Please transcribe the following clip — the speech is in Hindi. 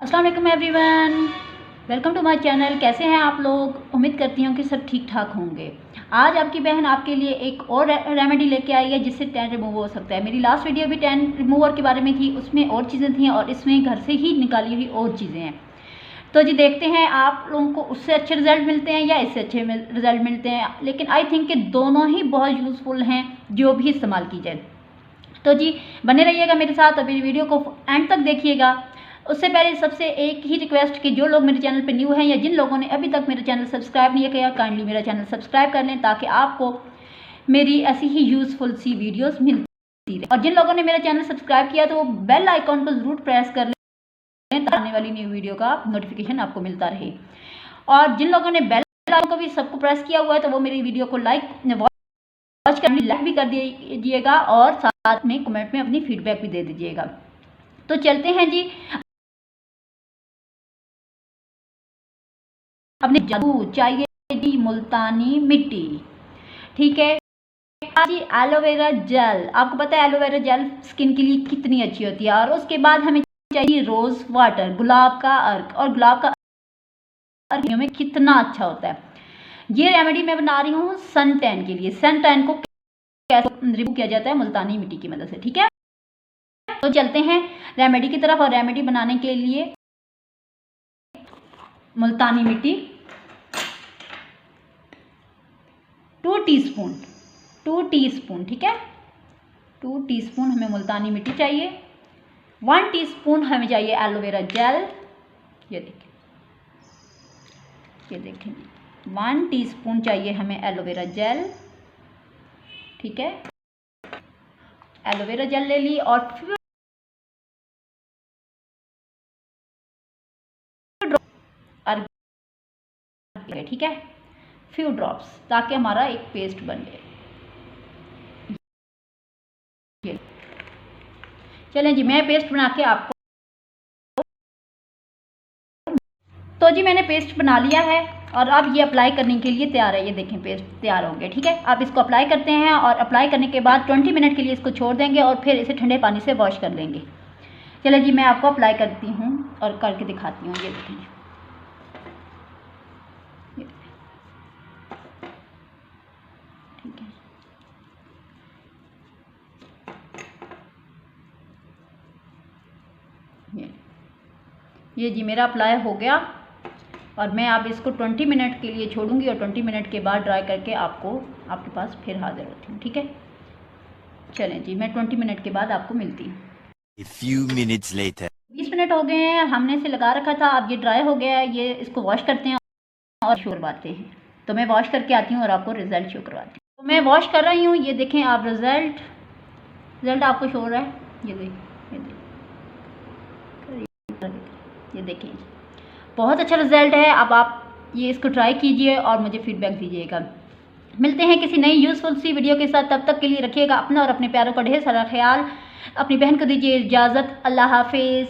अस्सलाम वालेकुम everyone, welcome to my channel. कैसे हैं आप लोग? उम्मीद करती हूँ कि सब ठीक ठाक होंगे। आज आपकी बहन आपके लिए एक और रेमेडी लेके आई है जिससे टैन रिमूव हो सकता है। मेरी लास्ट वीडियो भी टैन रिमूवर के बारे में थी, उसमें और चीज़ें थी और इसमें घर से ही निकाली हुई और चीज़ें हैं। तो जी देखते हैं आप लोगों को उससे अच्छे रिजल्ट मिलते हैं या इससे अच्छे रिजल्ट मिलते हैं, लेकिन आई थिंक कि दोनों ही बहुत यूज़फुल हैं जो भी इस्तेमाल की जाए। तो जी बने रहिएगा मेरे साथ, अभी वीडियो को एंड तक देखिएगा। उससे पहले सबसे एक ही रिक्वेस्ट कि जो लोग मेरे चैनल पे न्यू हैं या जिन लोगों ने अभी तक मेरा चैनल सब्सक्राइब नहीं किया, काइंडली मेरा चैनल सब्सक्राइब कर लें ताकि आपको मेरी ऐसी ही यूज़फुल सी वीडियोस मिलती रहे। और जिन लोगों ने मेरा चैनल सब्सक्राइब किया तो वो बेल आइकॉन को ज़रूर प्रेस कर लें ताकि आने वाली न्यू वीडियो का नोटिफिकेशन आपको मिलता रहे। और जिन लोगों ने बेल आइकन को भी सबको प्रेस किया हुआ है तो वो मेरी वीडियो को वॉच करनी लाइक भी कर दीजिएगा और साथ में कमेंट में अपनी फीडबैक भी दे दीजिएगा। तो चलते हैं जी अपने जादू चाहिए जी मुल्तानी मिट्टी। ठीक है जी, एलोवेरा जेल। आपको पता है एलोवेरा जेल स्किन के लिए कितनी अच्छी होती है। और उसके बाद हमें चाहिए रोज वाटर, गुलाब का अर्क। और गुलाब का अर्क में कितना अच्छा होता है। ये रेमेडी मैं बना रही हूँ सन टैन के लिए। सन टैन को कैसे रिमूव किया जाता है मुल्तानी मिट्टी की मदद से। ठीक है, तो चलते हैं रेमेडी की तरफ। और रेमेडी बनाने के लिए मुल्तानी मिट्टी 2 टीस्पून, ठीक है, 2 टीस्पून हमें मुल्तानी मिट्टी चाहिए। 1 टीस्पून हमें चाहिए एलोवेरा जेल। ये देखें 1 टीस्पून चाहिए हमें एलोवेरा जेल। ठीक है, एलोवेरा जेल ले ली और ठीक है, फ्यू ड्रॉप्स ताकि हमारा एक पेस्ट बन जाए। चलें जी, मैं पेस्ट बना के आपको। तो जी मैंने पेस्ट बना लिया है और अब ये अप्लाई करने के लिए तैयार है। ये देखें पेस्ट तैयार हो गया। ठीक है, आप इसको अप्लाई करते हैं और अप्लाई करने के बाद 20 मिनट के लिए इसको छोड़ देंगे और फिर इसे ठंडे पानी से वॉश कर लेंगे। चले जी मैं आपको अप्लाई करती हूँ और करके दिखाती हूँ। ये देखें, ठीक है, ये जी मेरा अप्लाई हो गया और मैं अब इसको 20 मिनट के लिए छोड़ूंगी और 20 मिनट के बाद ड्राई करके आपके पास फिर हाजिर होती हूँ। ठीक है, चलें जी मैं 20 मिनट के बाद आपको मिलती हूँ। 20 मिनट हो गए हैं, हमने इसे लगा रखा था। अब ये ड्राई हो गया है। ये इसको वॉश करते हैं और शो करवाते हैं। तो मैं वॉश करके आती हूँ और आपको रिजल्ट शो करवाती हूँ। तो मैं वॉश कर रही हूँ। ये देखें आप, रिजल्ट आपको शो हो रहा है। ये देखें बहुत अच्छा रिजल्ट है। अब आप ये इसको ट्राई कीजिए और मुझे फीडबैक दीजिएगा। मिलते हैं किसी नई यूज़फुल सी वीडियो के साथ। तब तक के लिए रखिएगा अपना और अपने प्यारों का ढेर सारा ख्याल। अपनी बहन को दीजिए इजाज़त। अल्लाह हाफिज़।